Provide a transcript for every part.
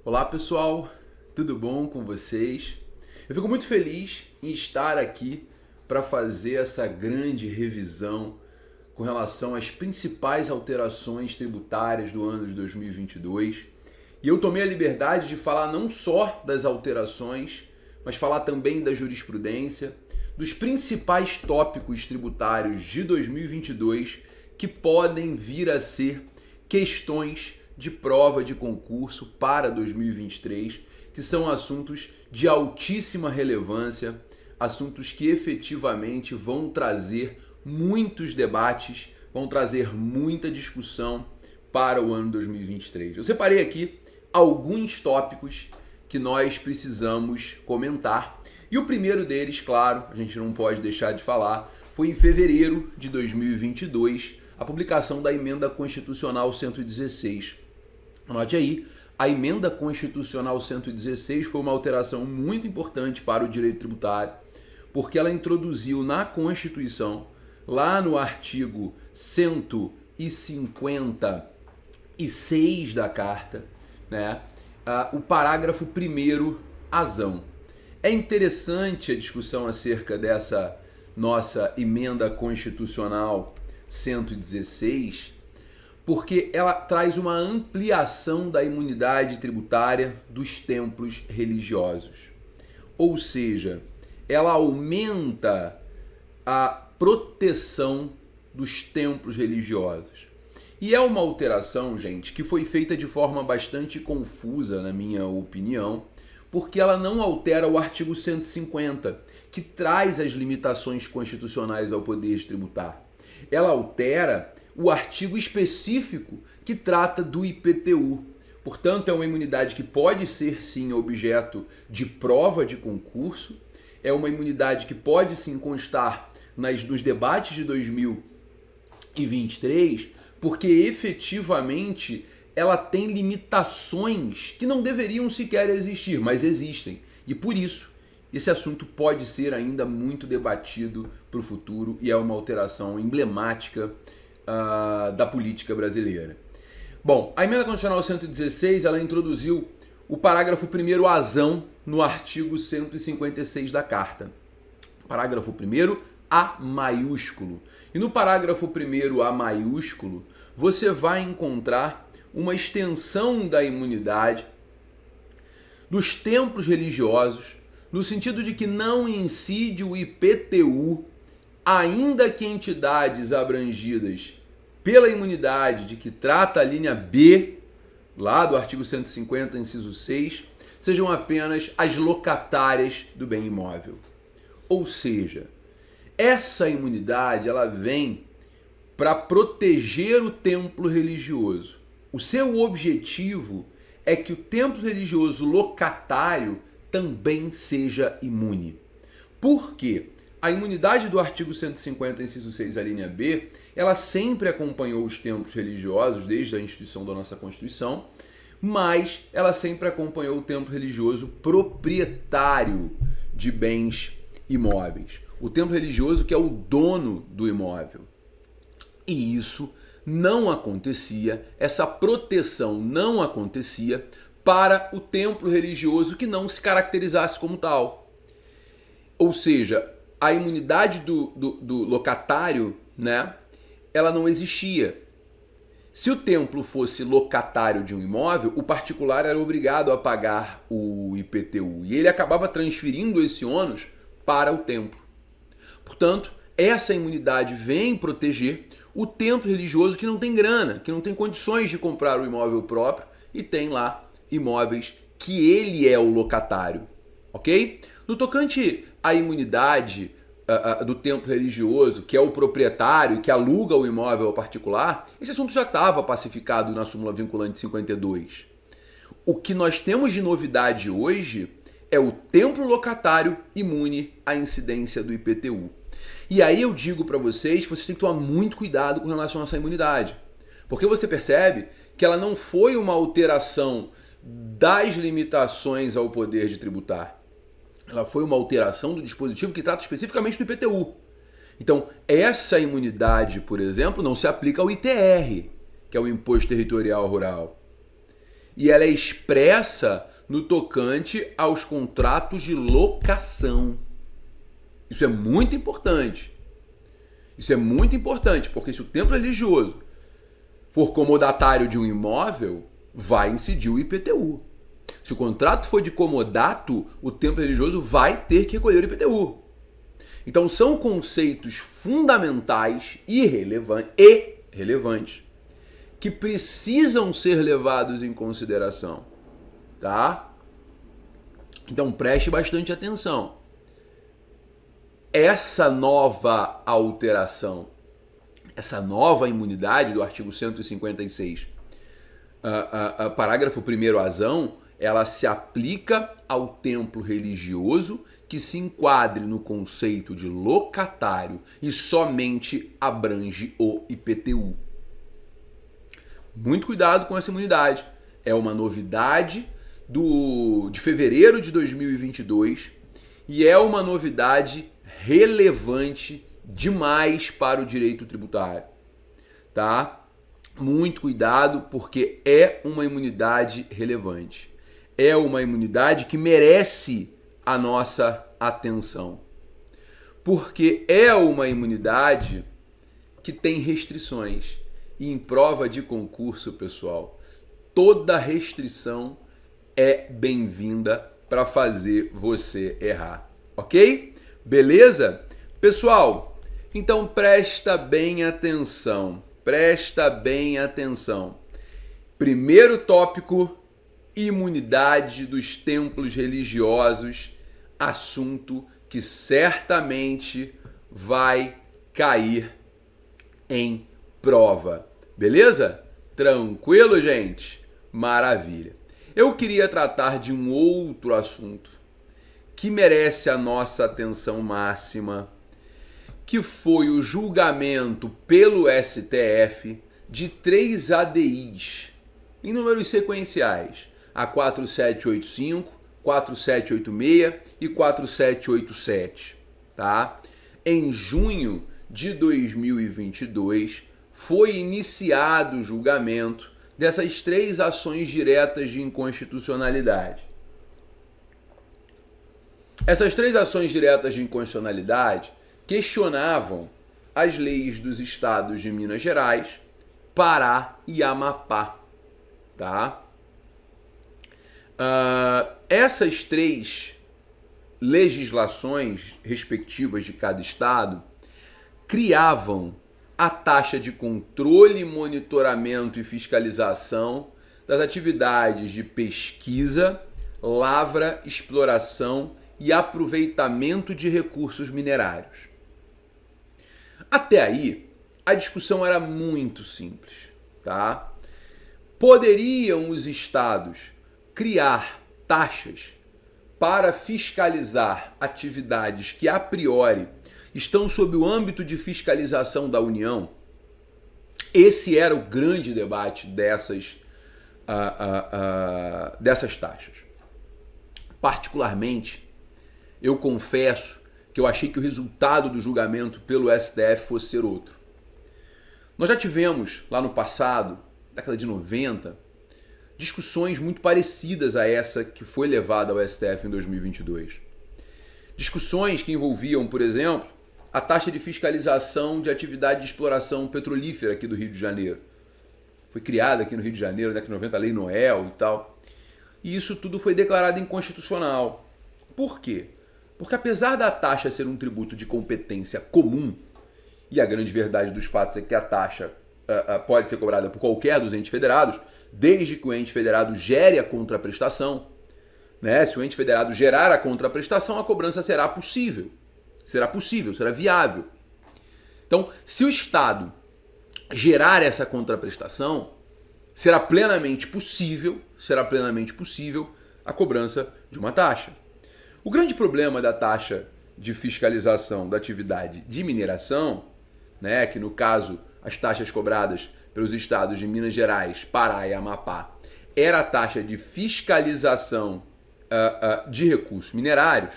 Olá pessoal, tudo bom com vocês? Eu fico muito feliz em estar aqui para fazer essa grande revisão com relação às principais alterações tributárias do ano de 2022. E eu tomei a liberdade de falar não só das alterações, mas falar também da jurisprudência, dos principais tópicos tributários de 2022 que podem vir a ser questões de prova de concurso para 2023, que são assuntos de altíssima relevância, assuntos que efetivamente vão trazer muitos debates, vão trazer muita discussão para o ano 2023. Eu separei aqui alguns tópicos que nós precisamos comentar. E o primeiro deles, claro, a gente não pode deixar de falar, foi em fevereiro de 2022, a publicação da Emenda Constitucional 116. Anote aí, a Emenda Constitucional 116 foi uma alteração muito importante para o direito tributário, porque ela introduziu na Constituição, lá no artigo 156 da Carta, né, o parágrafo 1º, azão. É interessante a discussão acerca dessa nossa Emenda Constitucional 116, porque ela traz uma ampliação da imunidade tributária dos templos religiosos. Ou seja, ela aumenta a proteção dos templos religiosos. E é uma alteração, gente, que foi feita de forma bastante confusa, na minha opinião, porque ela não altera o artigo 150, que traz as limitações constitucionais ao poder de tributar. Ela altera o artigo específico que trata do IPTU. Portanto, é uma imunidade que pode ser, sim, objeto de prova de concurso, é uma imunidade que pode, sim, constar nos debates de 2023, porque efetivamente ela tem limitações que não deveriam sequer existir, mas existem. E por isso, esse assunto pode ser ainda muito debatido para o futuro e é uma alteração emblemática da política brasileira. Bom, a Emenda Constitucional 116, ela introduziu o parágrafo 1º azão no artigo 156 da Carta. Parágrafo 1º, A maiúsculo. E no parágrafo 1º, A maiúsculo, você vai encontrar uma extensão da imunidade dos templos religiosos, no sentido de que não incide o IPTU, ainda que entidades abrangidas pela imunidade de que trata a linha B, lá do artigo 150, inciso 6, sejam apenas as locatárias do bem imóvel. Ou seja, essa imunidade ela vem para proteger o templo religioso. O seu objetivo é que o templo religioso locatário também seja imune. Por quê? A imunidade do artigo 150, inciso 6, a linha B, ela sempre acompanhou os templos religiosos desde a instituição da nossa Constituição, mas ela sempre acompanhou o templo religioso proprietário de bens imóveis. O templo religioso que é o dono do imóvel. E isso não acontecia, essa proteção não acontecia para o templo religioso que não se caracterizasse como tal. Ou seja, a imunidade do locatário, né, ela não existia. Se o templo fosse locatário de um imóvel, o particular era obrigado a pagar o IPTU e ele acabava transferindo esse ônus para o templo. Portanto, essa imunidade vem proteger o templo religioso que não tem grana, que não tem condições de comprar o imóvel próprio e tem lá imóveis que ele é o locatário, ok? No tocante à imunidade do templo religioso, que é o proprietário e que aluga o imóvel ao particular, esse assunto já estava pacificado na súmula vinculante 52. O que nós temos de novidade hoje é o templo locatário imune à incidência do IPTU. E aí eu digo para vocês que vocês têm que tomar muito cuidado com relação a essa imunidade, porque você percebe que ela não foi uma alteração das limitações ao poder de tributar. Ela foi uma alteração do dispositivo que trata especificamente do IPTU. Então, essa imunidade, por exemplo, não se aplica ao ITR, que é o Imposto Territorial Rural. e ela é expressa no tocante aos contratos de locação. Isso é muito importante. Isso é muito importante, porque se o templo religioso for comodatário de um imóvel, vai incidir o IPTU. Se o contrato for de comodato, o templo religioso vai ter que recolher o IPTU. Então são conceitos fundamentais e relevantes que precisam ser levados em consideração, tá? Então preste bastante atenção. Essa nova alteração, essa nova imunidade do artigo 156, parágrafo 1º azão, ela se aplica ao templo religioso que se enquadre no conceito de locatário e somente abrange o IPTU. Muito cuidado com essa imunidade. É uma novidade de fevereiro de 2022 e é uma novidade relevante demais para o direito tributário, tá? Muito cuidado, porque é uma imunidade relevante. É uma imunidade que merece a nossa atenção. Porque é uma imunidade que tem restrições. E em prova de concurso, pessoal, toda restrição é bem-vinda para fazer você errar. Ok? Beleza? Pessoal, então presta bem atenção. Presta bem atenção. Primeiro tópico, imunidade dos templos religiosos, assunto que certamente vai cair em prova. Beleza? Tranquilo, gente? Maravilha. Eu queria tratar de um outro assunto que merece a nossa atenção máxima, que foi o julgamento pelo STF de 3 ADIs em números sequenciais, a 4785, 4786 e 4787, tá? Em junho de 2022 foi iniciado o julgamento dessas 3 ações diretas de inconstitucionalidade. Essas 3 ações diretas de inconstitucionalidade questionavam as leis dos estados de Minas Gerais, Pará e Amapá, tá? Essas 3 legislações respectivas de cada estado criavam a taxa de controle, monitoramento e fiscalização das atividades de pesquisa, lavra, exploração e aproveitamento de recursos minerários. Até aí, a discussão era muito simples, tá? Poderiam os estados criar taxas para fiscalizar atividades que a priori estão sob o âmbito de fiscalização da União? Esse era o grande debate dessas taxas. Particularmente, eu confesso que eu achei que o resultado do julgamento pelo STF fosse ser outro. Nós já tivemos, lá no passado, década de 90, discussões muito parecidas a essa que foi levada ao STF em 2022. Discussões que envolviam, por exemplo, a taxa de fiscalização de atividade de exploração petrolífera aqui do Rio de Janeiro. Foi criada aqui no Rio de Janeiro, na década de 90, a Lei Noel e tal. E isso tudo foi declarado inconstitucional. Por quê? Porque apesar da taxa ser um tributo de competência comum, e a grande verdade dos fatos é que a taxa pode ser cobrada por qualquer dos entes federados, desde que o ente federado gere a contraprestação, né? Se o ente federado gerar a contraprestação, a cobrança será possível, será viável. Então, se o Estado gerar essa contraprestação, será plenamente possível a cobrança de uma taxa. O grande problema da taxa de fiscalização da atividade de mineração, né, que no caso as taxas cobradas pelos estados de Minas Gerais, Pará e Amapá, era a taxa de fiscalização de recursos minerários,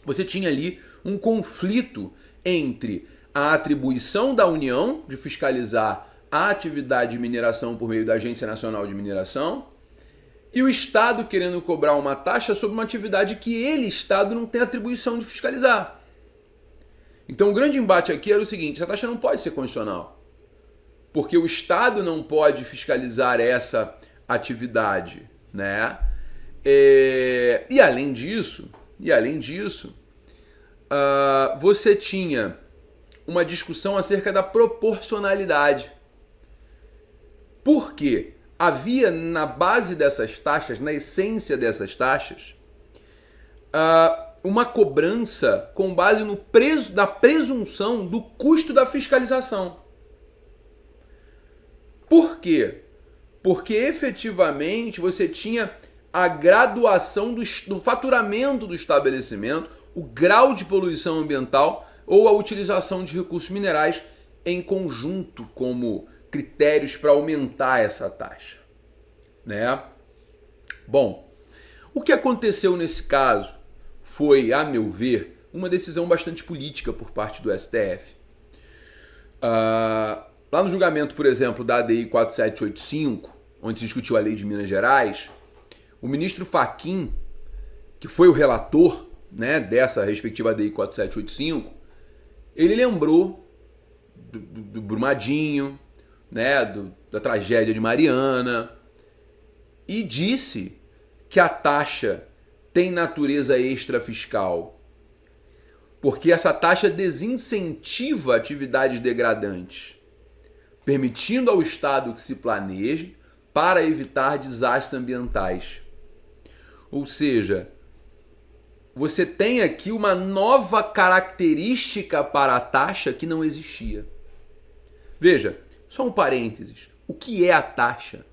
você tinha ali um conflito entre a atribuição da União de fiscalizar a atividade de mineração por meio da Agência Nacional de Mineração e o Estado querendo cobrar uma taxa sobre uma atividade que ele, Estado, não tem atribuição de fiscalizar. Então o grande embate aqui era o seguinte: essa taxa não pode ser constitucional, porque o Estado não pode fiscalizar essa atividade, né? E além disso, você tinha uma discussão acerca da proporcionalidade. Por quê? Havia na base dessas taxas, na essência dessas taxas, uma cobrança com base na presunção do custo da fiscalização. Por quê? Porque efetivamente você tinha a graduação do faturamento do estabelecimento, o grau de poluição ambiental ou a utilização de recursos minerais em conjunto como critérios para aumentar essa taxa, né? Bom, o que aconteceu nesse caso foi, a meu ver, uma decisão bastante política por parte do STF. Lá no julgamento, por exemplo, da ADI 4785, onde se discutiu a lei de Minas Gerais, o ministro Fachin, que foi o relator, né, dessa respectiva ADI 4785, ele lembrou do Brumadinho, né, da tragédia de Mariana, e disse que a taxa tem natureza extrafiscal, porque essa taxa desincentiva atividades degradantes, permitindo ao Estado que se planeje para evitar desastres ambientais. Ou seja, você tem aqui uma nova característica para a taxa que não existia. Veja, só um parênteses. O que é a taxa?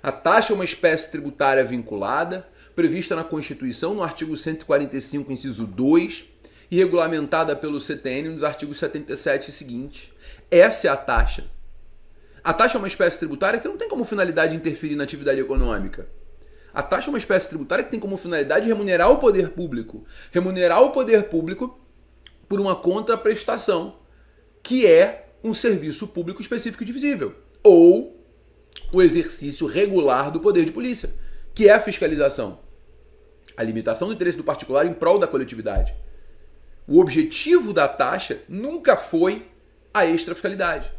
A taxa é uma espécie tributária vinculada, prevista na Constituição no artigo 145, inciso 2, e regulamentada pelo CTN nos artigos 77 e seguinte. Essa é a taxa. A taxa é uma espécie tributária que não tem como finalidade interferir na atividade econômica. A taxa é uma espécie tributária que tem como finalidade remunerar o poder público. Remunerar o poder público por uma contraprestação, que é um serviço público específico e divisível. Ou o exercício regular do poder de polícia, que é a fiscalização. A limitação do interesse do particular em prol da coletividade. O objetivo da taxa nunca foi a extrafiscalidade.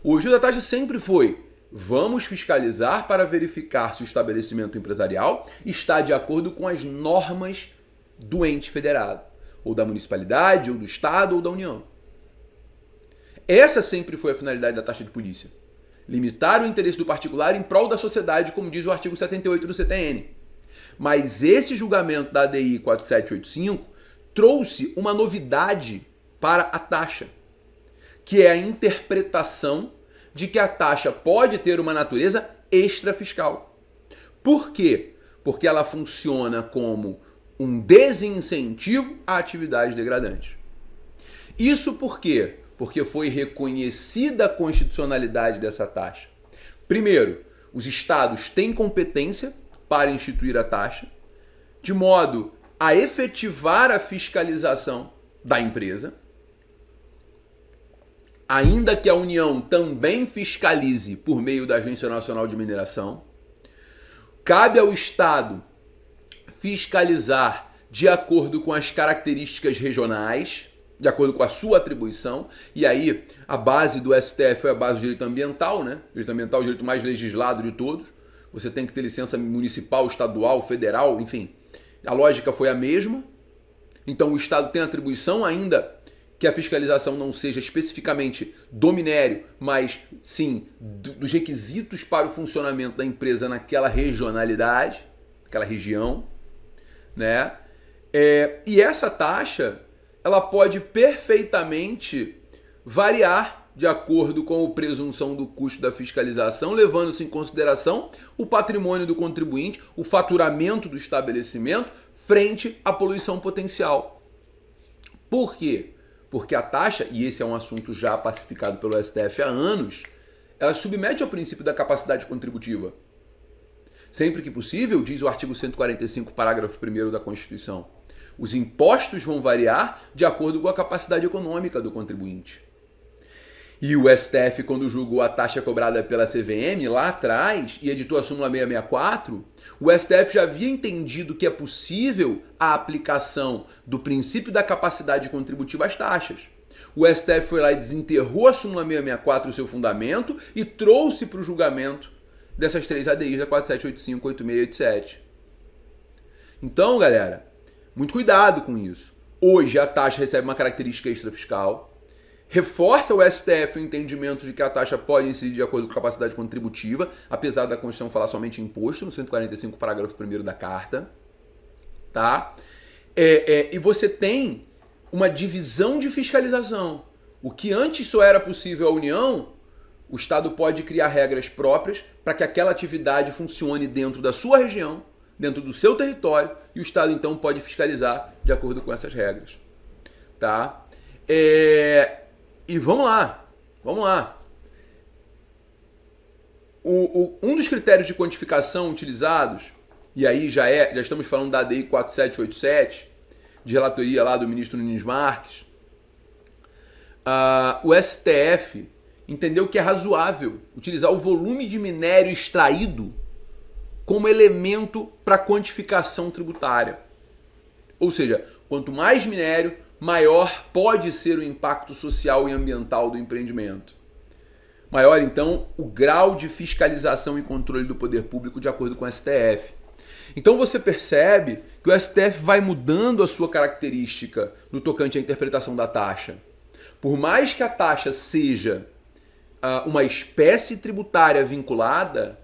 O objetivo da taxa sempre foi: vamos fiscalizar para verificar se o estabelecimento empresarial está de acordo com as normas do ente federado, ou da municipalidade, ou do estado, ou da União. Essa sempre foi a finalidade da taxa de polícia. Limitar o interesse do particular em prol da sociedade, como diz o artigo 78 do CTN. Mas esse julgamento da ADI 4785 trouxe uma novidade para a taxa, que é a interpretação de que a taxa pode ter uma natureza extrafiscal. Por quê? Porque ela funciona como um desincentivo a atividades degradantes. Isso por quê? Porque foi reconhecida a constitucionalidade dessa taxa. Primeiro, os estados têm competência para instituir a taxa, de modo a efetivar a fiscalização da empresa, ainda que a União também fiscalize por meio da Agência Nacional de Mineração. Cabe ao Estado fiscalizar de acordo com as características regionais, de acordo com a sua atribuição, e aí a base do STF foi a base do direito ambiental, né? O direito ambiental é o direito mais legislado de todos. Você tem que ter licença municipal, estadual, federal, enfim. A lógica foi a mesma. Então o Estado tem atribuição, ainda que a fiscalização não seja especificamente do minério, mas sim dos requisitos para o funcionamento da empresa naquela regionalidade, aquela região, né? E essa taxa, ela pode perfeitamente variar de acordo com a presunção do custo da fiscalização, levando-se em consideração o patrimônio do contribuinte, o faturamento do estabelecimento, frente à poluição potencial. Por quê? Porque a taxa, e esse é um assunto já pacificado pelo STF há anos, ela submete ao princípio da capacidade contributiva. Sempre que possível, diz o artigo 145, parágrafo 1º da Constituição, os impostos vão variar de acordo com a capacidade econômica do contribuinte. E o STF, quando julgou a taxa cobrada pela CVM lá atrás e editou a súmula 664, o STF já havia entendido que é possível a aplicação do princípio da capacidade contributiva às taxas. O STF foi lá e desenterrou a súmula 664, o seu fundamento, e trouxe para o julgamento dessas três ADIs, a 4785, 8687. Então, galera, muito cuidado com isso. Hoje a taxa recebe uma característica extrafiscal, reforça o STF o entendimento de que a taxa pode incidir de acordo com a capacidade contributiva, apesar da Constituição falar somente em imposto, no 145, parágrafo 1º da Carta. Tá? E você tem uma divisão de fiscalização. O que antes só era possível à União, o Estado pode criar regras próprias para que aquela atividade funcione dentro da sua região, dentro do seu território, e o Estado então pode fiscalizar de acordo com essas regras. Tá? E vamos lá. Um dos critérios de quantificação utilizados, e aí já estamos falando da ADI 4787, de relatoria lá do ministro Nunes Marques, o STF entendeu que é razoável utilizar o volume de minério extraído como elemento para quantificação tributária. Ou seja, quanto mais minério, maior pode ser o impacto social e ambiental do empreendimento. Maior, então, o grau de fiscalização e controle do poder público de acordo com o STF. Então você percebe que o STF vai mudando a sua característica no tocante à interpretação da taxa. Por mais que a taxa seja uma espécie tributária vinculada,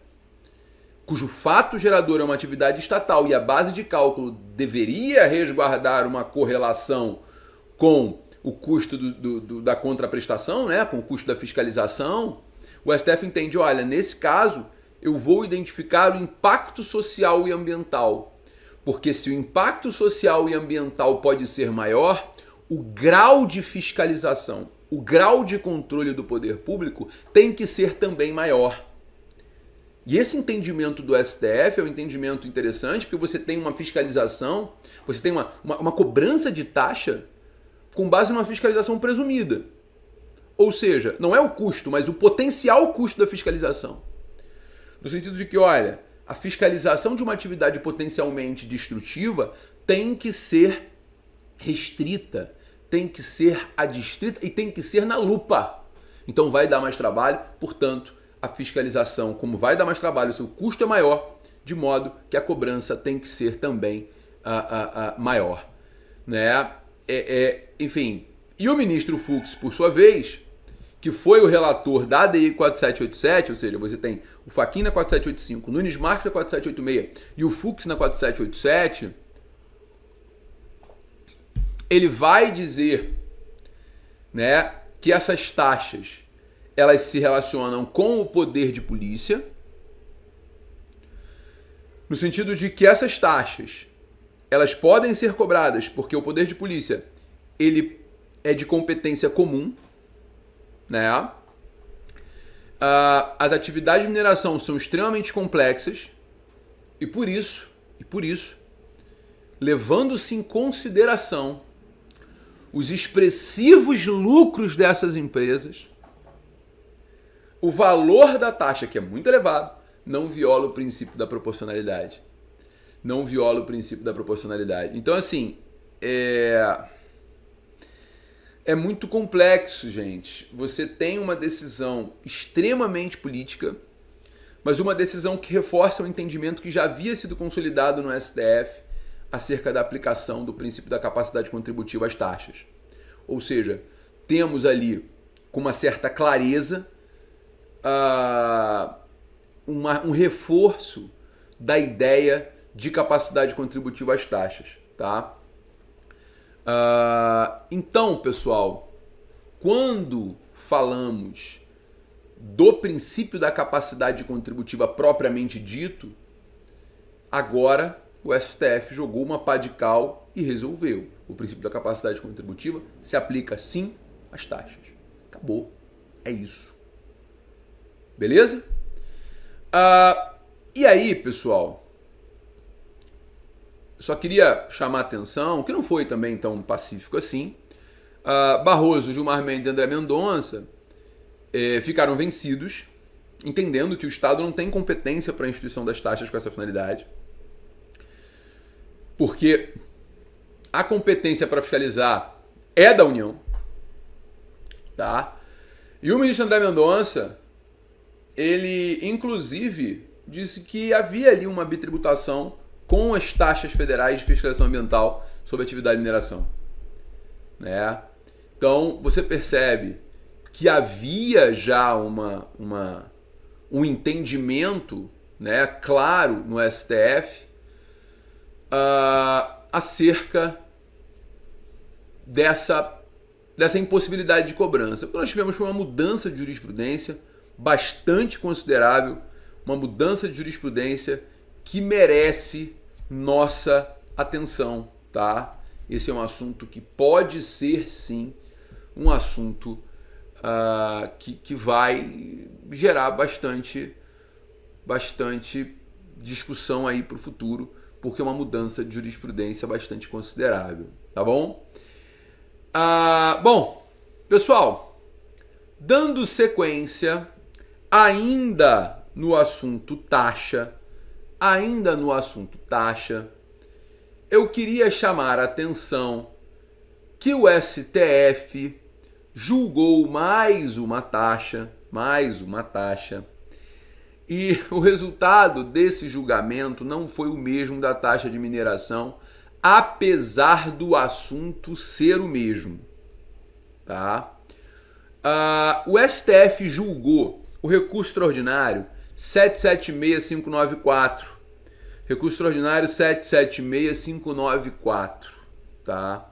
cujo fato gerador é uma atividade estatal e a base de cálculo deveria resguardar uma correlação com o custo da contraprestação, né, com o custo da fiscalização, o STF entende, olha, nesse caso eu vou identificar o impacto social e ambiental. Porque se o impacto social e ambiental pode ser maior, o grau de fiscalização, o grau de controle do poder público tem que ser também maior. E esse entendimento do STF é um entendimento interessante, porque você tem uma fiscalização, você tem uma cobrança de taxa com base numa fiscalização presumida. Ou seja, não é o custo, mas o potencial custo da fiscalização. No sentido de que, olha, a fiscalização de uma atividade potencialmente destrutiva tem que ser restrita, tem que ser adstrita e tem que ser na lupa. Então vai dar mais trabalho, portanto, a fiscalização, como vai dar mais trabalho, o seu custo é maior, de modo que a cobrança tem que ser também maior. Né? Enfim, e o ministro Fux, por sua vez, que foi o relator da ADI 4787, ou seja, você tem o Fachin na 4785, o Nunes Marques na 4786 e o Fux na 4787, ele vai dizer, né, que essas taxas elas se relacionam com o poder de polícia, no sentido de que essas taxas elas podem ser cobradas porque o poder de polícia ele é de competência comum, né? As atividades de mineração são extremamente complexas e por isso, levando-se em consideração os expressivos lucros dessas empresas, o valor da taxa, que é muito elevado, não viola o princípio da proporcionalidade. Não viola o princípio da proporcionalidade. Então, assim, é muito complexo, gente. Você tem uma decisão extremamente política, mas uma decisão que reforça o entendimento que já havia sido consolidado no STF acerca da aplicação do princípio da capacidade contributiva às taxas. Ou seja, temos ali, com uma certa clareza, um reforço da ideia de capacidade contributiva às taxas. Tá? Então, pessoal, quando falamos do princípio da capacidade contributiva propriamente dito, agora o STF jogou uma pá de cal e resolveu. O princípio da capacidade contributiva se aplica sim às taxas. Acabou. É isso. Beleza? E aí, pessoal, só queria chamar a atenção, que não foi também tão pacífico assim, Barroso, Gilmar Mendes e André Mendonça ficaram vencidos, entendendo que o Estado não tem competência para a instituição das taxas com essa finalidade, porque a competência para fiscalizar é da União, tá? E o ministro André Mendonça, ele inclusive disse que havia ali uma bitributação com as taxas federais de fiscalização ambiental sobre a atividade de mineração, né? Então você percebe que havia já um entendimento, né, claro no STF acerca dessa impossibilidade de cobrança. O que nós tivemos foi uma mudança de jurisprudência bastante considerável, uma mudança de jurisprudência que merece nossa atenção, tá? Esse é um assunto que pode ser, sim, um assunto que vai gerar bastante discussão aí para o futuro, porque é uma mudança de jurisprudência bastante considerável, tá bom? Bom, pessoal, dando sequência, ainda no assunto taxa, eu queria chamar a atenção que o STF julgou mais uma taxa, e o resultado desse julgamento não foi o mesmo da taxa de mineração, apesar do assunto ser o mesmo, tá? O STF julgou o recurso extraordinário 776.594, recurso extraordinário 776.594, tá?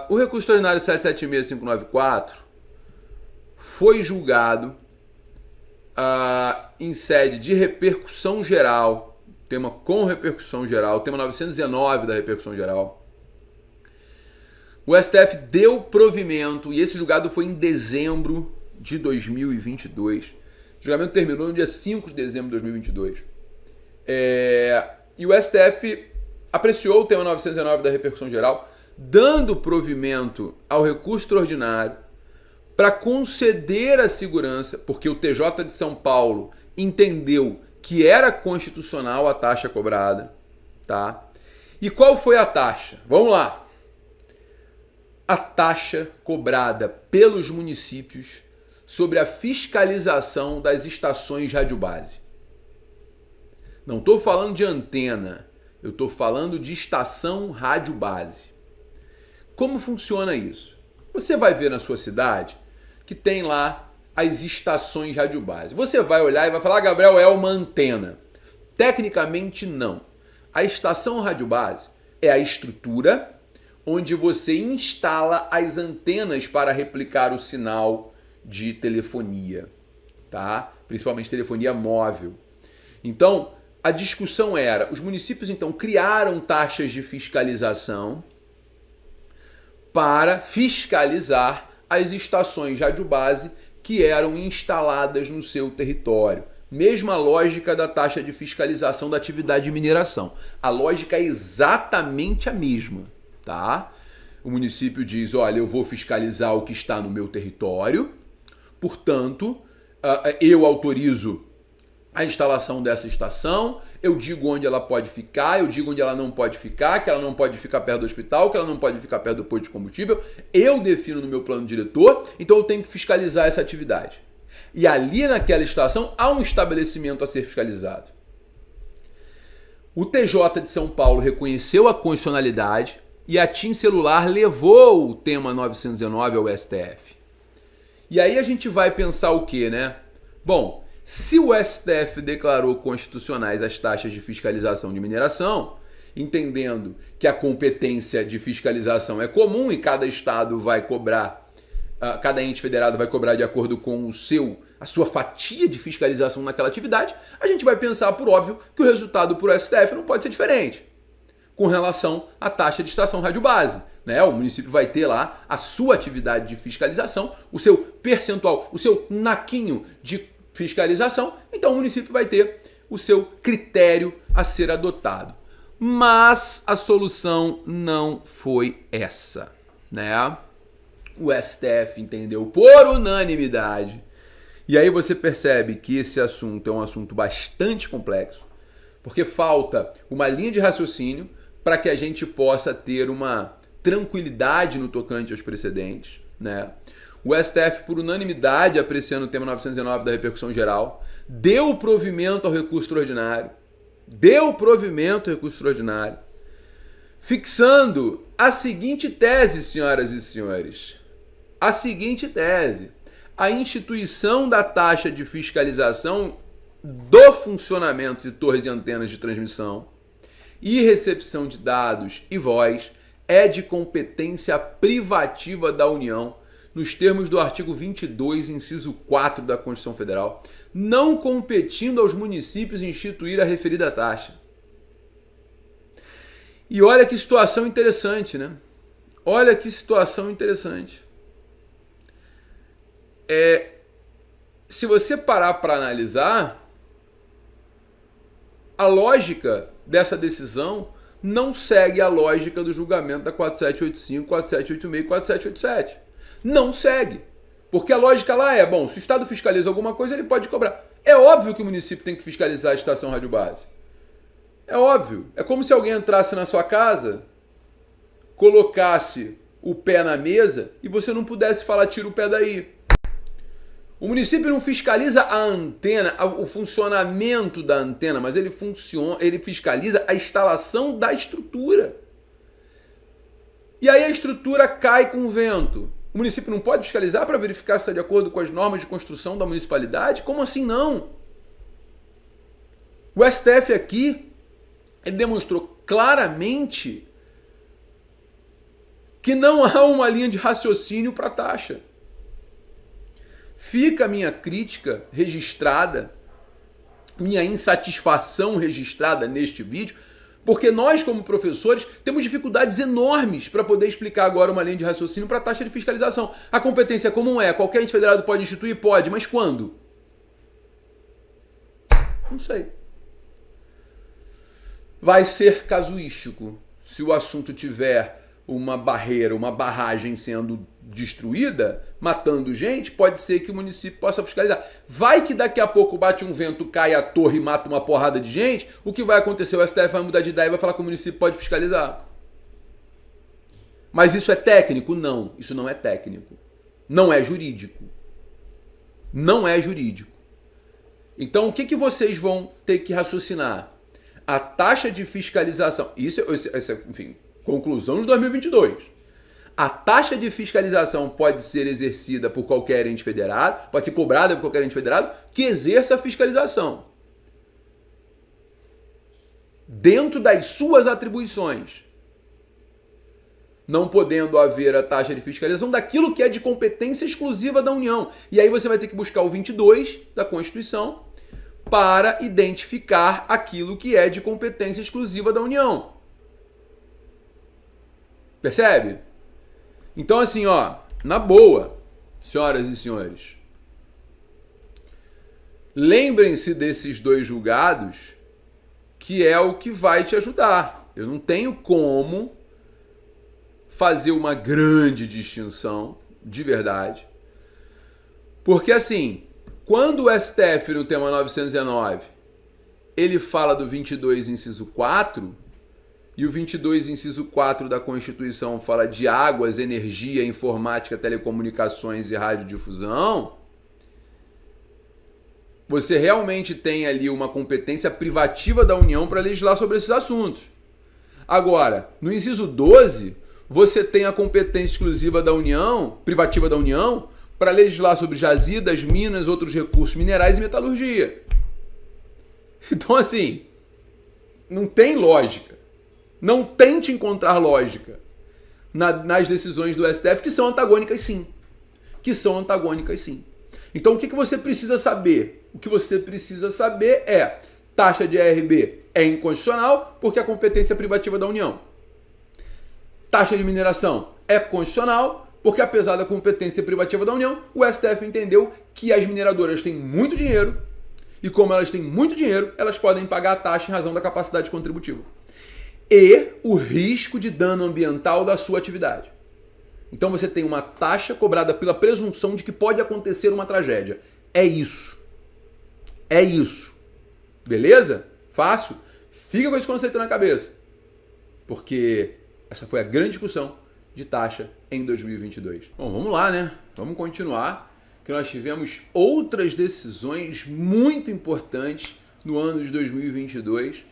O recurso extraordinário 776.594 foi julgado em sede de repercussão geral, tema com repercussão geral, tema 919 da repercussão geral. O STF deu provimento, e esse julgado foi em dezembro de 2022. O julgamento terminou no dia 5 de dezembro de 2022. E o STF apreciou o tema 919 da repercussão geral, dando provimento ao recurso extraordinário para conceder a segurança, porque o TJ de São Paulo entendeu que era constitucional a taxa cobrada, tá? E qual foi a taxa? Vamos lá. A taxa cobrada pelos municípios sobre a fiscalização das estações de radiobase. Não estou falando de antena, eu estou falando de estação radiobase. Como funciona isso? Você vai ver na sua cidade que tem lá as estações de radiobase. Você vai olhar e vai falar, Gabriel, é uma antena. Tecnicamente, não. A estação radiobase é a estrutura onde você instala as antenas para replicar o sinal de telefonia, tá? Principalmente telefonia móvel. Então, a discussão era, os municípios então criaram taxas de fiscalização para fiscalizar as estações de radiobase que eram instaladas no seu território. Mesma lógica da taxa de fiscalização da atividade de mineração. A lógica é exatamente a mesma, tá? O município diz, olha, eu vou fiscalizar o que está no meu território, portanto, eu autorizo a instalação dessa estação, eu digo onde ela pode ficar, eu digo onde ela não pode ficar, que ela não pode ficar perto do hospital, que ela não pode ficar perto do posto de combustível, eu defino no meu plano diretor, então eu tenho que fiscalizar essa atividade. E ali naquela estação há um estabelecimento a ser fiscalizado. O TJ de São Paulo reconheceu a constitucionalidade e a TIM Celular levou o tema 919 ao STF. E aí a gente vai pensar o quê, né? Bom, se o STF declarou constitucionais as taxas de fiscalização de mineração, entendendo que a competência de fiscalização é comum e cada estado vai cobrar, cada ente federado vai cobrar de acordo com a sua fatia de fiscalização naquela atividade, a gente vai pensar, por óbvio, que o resultado para o STF não pode ser diferente com relação à taxa de estação radiobase, né? O município vai ter lá a sua atividade de fiscalização, o seu percentual, o seu naquinho de fiscalização, então o município vai ter o seu critério a ser adotado. Mas a solução não foi essa, né? O STF entendeu por unanimidade. E aí você percebe que esse assunto é um assunto bastante complexo, porque falta uma linha de raciocínio para que a gente possa ter uma tranquilidade no tocante aos precedentes, né? O STF, por unanimidade, apreciando o tema 909 da repercussão geral, deu provimento ao recurso extraordinário, fixando a seguinte tese, senhoras e senhores, a seguinte tese: a instituição da taxa de fiscalização do funcionamento de torres e antenas de transmissão e recepção de dados e voz é de competência privativa da União, nos termos do artigo 22, inciso 4 da Constituição Federal, não competindo aos municípios instituir a referida taxa. E olha que situação interessante, né? Olha que situação interessante. Se você parar para analisar, a lógica dessa decisão não segue a lógica do julgamento da 4785, 4786 e 4787. Não segue. Porque a lógica lá é, bom, se o Estado fiscaliza alguma coisa, ele pode cobrar. É óbvio que o município tem que fiscalizar a estação rádio base. É óbvio. É como se alguém entrasse na sua casa, colocasse o pé na mesa e você não pudesse falar, tira o pé daí. O município não fiscaliza a antena, o funcionamento da antena, mas ele fiscaliza a instalação da estrutura. E aí a estrutura cai com o vento. O município não pode fiscalizar para verificar se está de acordo com as normas de construção da municipalidade? Como assim não? O STF aqui, ele demonstrou claramente que não há uma linha de raciocínio para a taxa. Fica a minha crítica registrada, minha insatisfação registrada neste vídeo, porque nós, como professores, temos dificuldades enormes para poder explicar agora uma linha de raciocínio para a taxa de fiscalização. A competência comum é, qualquer ente federado pode instituir? Pode, mas quando? Não sei. Vai ser casuístico. Se o assunto tiver uma barreira, uma barragem sendo destruída, matando gente, pode ser que o município possa fiscalizar. Vai que daqui a pouco bate um vento, cai a torre e mata uma porrada de gente, o que vai acontecer? O STF vai mudar de ideia e vai falar que o município pode fiscalizar. Mas isso é técnico? Não, isso não é técnico. Não é jurídico. Não é jurídico. Então o que vocês vão ter que raciocinar? A taxa de fiscalização, isso enfim, conclusão de 2022. A taxa de fiscalização pode ser exercida por qualquer ente federado, pode ser cobrada por qualquer ente federado que exerça a fiscalização dentro das suas atribuições, não podendo haver a taxa de fiscalização daquilo que é de competência exclusiva da União. E aí você vai ter que buscar o 22 da Constituição para identificar aquilo que é de competência exclusiva da União. Percebe? Então assim, ó, na boa, senhoras e senhores, lembrem-se desses dois julgados, que é o que vai te ajudar. Eu não tenho como fazer uma grande distinção, de verdade, porque assim, quando o STF no tema 909, ele fala do 22 inciso 4, e o 22, inciso 4 da Constituição fala de águas, energia, informática, telecomunicações e radiodifusão, você realmente tem ali uma competência privativa da União para legislar sobre esses assuntos. Agora, no inciso 12, você tem a competência exclusiva da União, privativa da União, para legislar sobre jazidas, minas, outros recursos minerais e metalurgia. Então, assim, não tem lógica. Não tente encontrar lógica nas decisões do STF, que são antagônicas sim. Então o que você precisa saber? O que você precisa saber é: taxa de ARB é inconstitucional porque a competência é privativa da União. Taxa de mineração é constitucional porque, apesar da competência privativa da União, o STF entendeu que as mineradoras têm muito dinheiro e, como elas têm muito dinheiro, elas podem pagar a taxa em razão da capacidade contributiva e o risco de dano ambiental da sua atividade. Então você tem uma taxa cobrada pela presunção de que pode acontecer uma tragédia. É isso. É isso. Beleza? Fácil? Fica com esse conceito na cabeça. Porque essa foi a grande discussão de taxa em 2022. Bom, vamos lá, né? Vamos continuar, que nós tivemos outras decisões muito importantes no ano de 2022,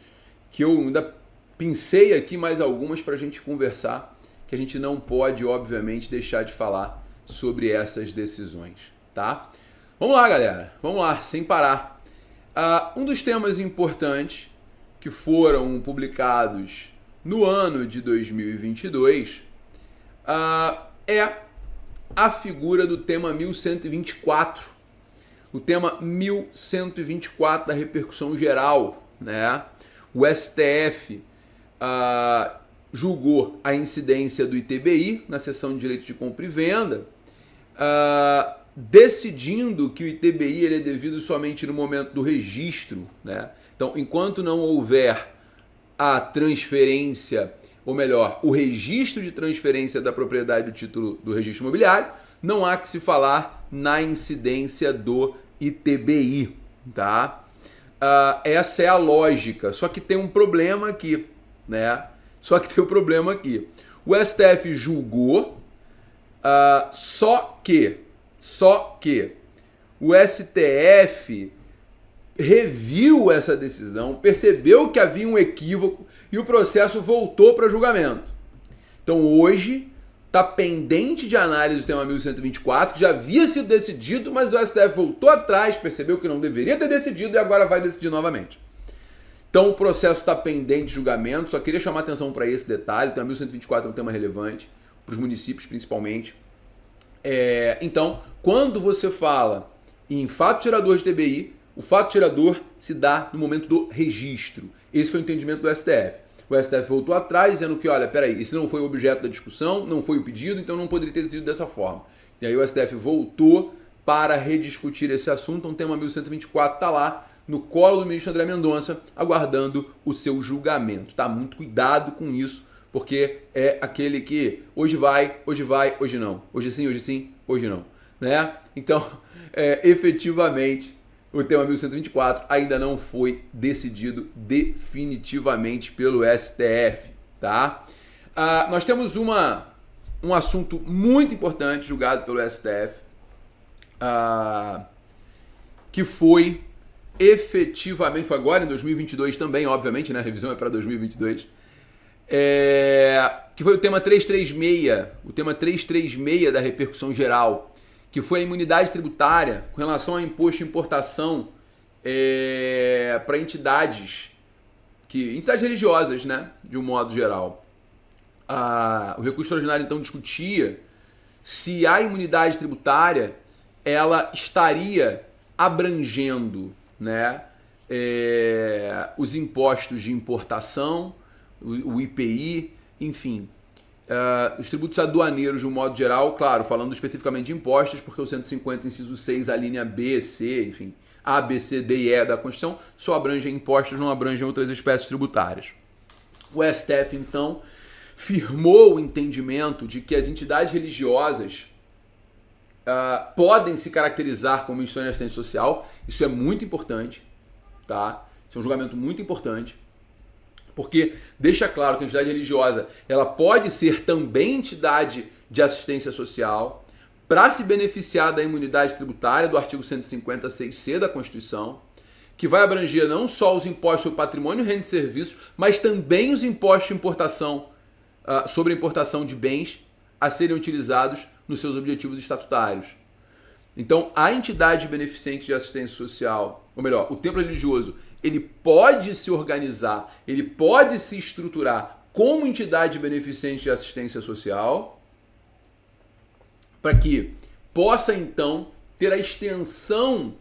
que eu ainda pincei aqui mais algumas para a gente conversar, que a gente não pode, obviamente, deixar de falar sobre essas decisões, tá? Vamos lá, galera. Vamos lá, sem parar. Um dos temas importantes que foram publicados no ano de 2022 é a figura do tema 1124. O tema 1124 da repercussão geral, né? O STF julgou a incidência do ITBI na seção de direito de compra e venda, decidindo que o ITBI ele é devido somente no momento do registro, né? Então, enquanto não houver a transferência, ou melhor, o registro de transferência da propriedade do título do registro imobiliário, não há que se falar na incidência do ITBI, tá? Essa é a lógica, só que tem um problema aqui, né? O STF julgou, só que o STF reviu essa decisão, percebeu que havia um equívoco e o processo voltou para julgamento. Então hoje está pendente de análise o tema 1124, que já havia sido decidido, mas o STF voltou atrás, percebeu que não deveria ter decidido e agora vai decidir novamente. Então o processo está pendente de julgamento, só queria chamar atenção para esse detalhe. O tema 1124 é um tema relevante, para os municípios principalmente. Então, quando você fala em fato gerador de TBI, o fato gerador se dá no momento do registro. Esse foi o entendimento do STF. O STF voltou atrás, dizendo que, olha, peraí, esse não foi o objeto da discussão, não foi o pedido, então não poderia ter sido dessa forma. E aí o STF voltou para rediscutir esse assunto. Então o tema 1124 está lá no colo do ministro André Mendonça, aguardando o seu julgamento. Tá? Muito cuidado com isso, porque é aquele que hoje vai, hoje não. Hoje sim, hoje não. Né? Então, efetivamente, o tema 1124 ainda não foi decidido definitivamente pelo STF. Tá? Nós temos um assunto muito importante julgado pelo STF, que foi efetivamente, foi agora em 2022 também, obviamente, né? A revisão é para 2022, que foi o tema 336 da repercussão geral, que foi a imunidade tributária com relação ao imposto de importação para entidades religiosas, né? De um modo geral. O recurso extraordinário então discutia se a imunidade tributária ela estaria abrangendo, né, os impostos de importação, o IPI, enfim, os tributos aduaneiros de um modo geral, claro, falando especificamente de impostos, porque o 150, inciso 6, a linha B, C, enfim, A, B, C, D e E da Constituição só abrangem impostos, não abrangem outras espécies tributárias. O STF, então, firmou o entendimento de que as entidades religiosas podem se caracterizar como instituições de assistência social. Isso é muito importante, tá? Isso é um julgamento muito importante, porque deixa claro que a entidade religiosa ela pode ser também entidade de assistência social para se beneficiar da imunidade tributária do artigo 156C da Constituição, que vai abranger não só os impostos sobre patrimônio e renda de serviços, mas também os impostos de importação, sobre a importação de bens a serem utilizados nos seus objetivos estatutários. Então, a entidade beneficente de assistência social, ou melhor, o templo religioso, ele pode se organizar, ele pode se estruturar como entidade beneficente de assistência social, para que possa, então, ter a extensão